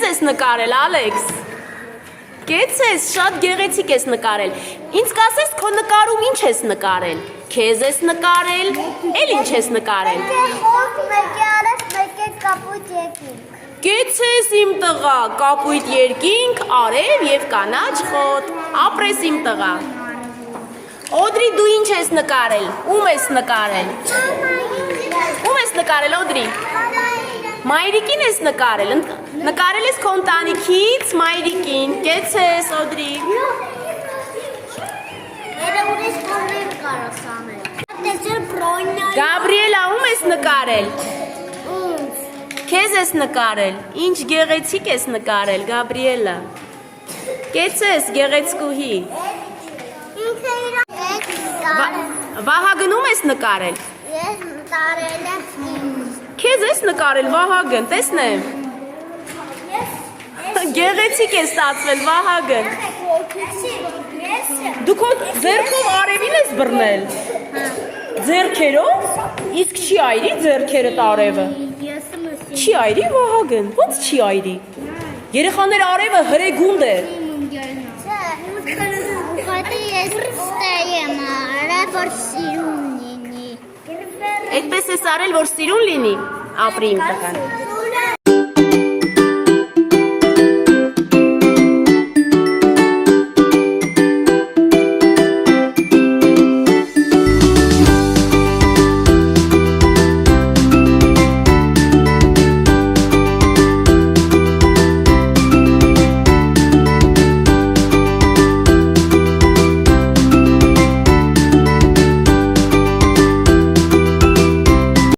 Քեզ ես նկարել, Ալեքս։ Կեցես, շատ գեղեցիկ ես նկարել։ Ինձ կասես, քո նկարում ինչ ես նկարել։ Քեզ ես նկարել, էլ ինչ ես նկարել։ Կեցես իմ տղա, կապույտ երկինք, արև եւ կանաչ խոտ։ Ապրես իմ տղա։ Օդրի, դու ինչ ես նկարել։ Ում ես նկարել։ Ում ես նկարել, Օդրի։ Մայրիկին ես նկարել, նկարել ես քո ընտանիքից մայրիկին, կեցես, Օդրի։ Գաբրիելա, ում ես նկարել։ Քեզ ես նկարել, ինչ գեղեցիկ ես նկարել, Գաբրիելա։ Կեցես, գեղեցկուհի։ Վահագն, ում ես նկարել։ Ես նկարել եմ Քեզ ես նկարել, Վահագն, տեսնեմ։ Գեղեցիկ է ստացվել, Վահագն։ Դու քո ձեռքով արևին ես բռնել։ Ձեռքերով։ Իսկ չի այրի ձեռքերդ արևը։ Չի այրի, Վահագն, ո՞նց չի այրի։ Երեխաներ արևը հրեգունդ է։ Ես ստեմ արել, որ սիրուն լինի։ Այդպես ես արել, որ սիրուն լինի, ապրի իմ տղան։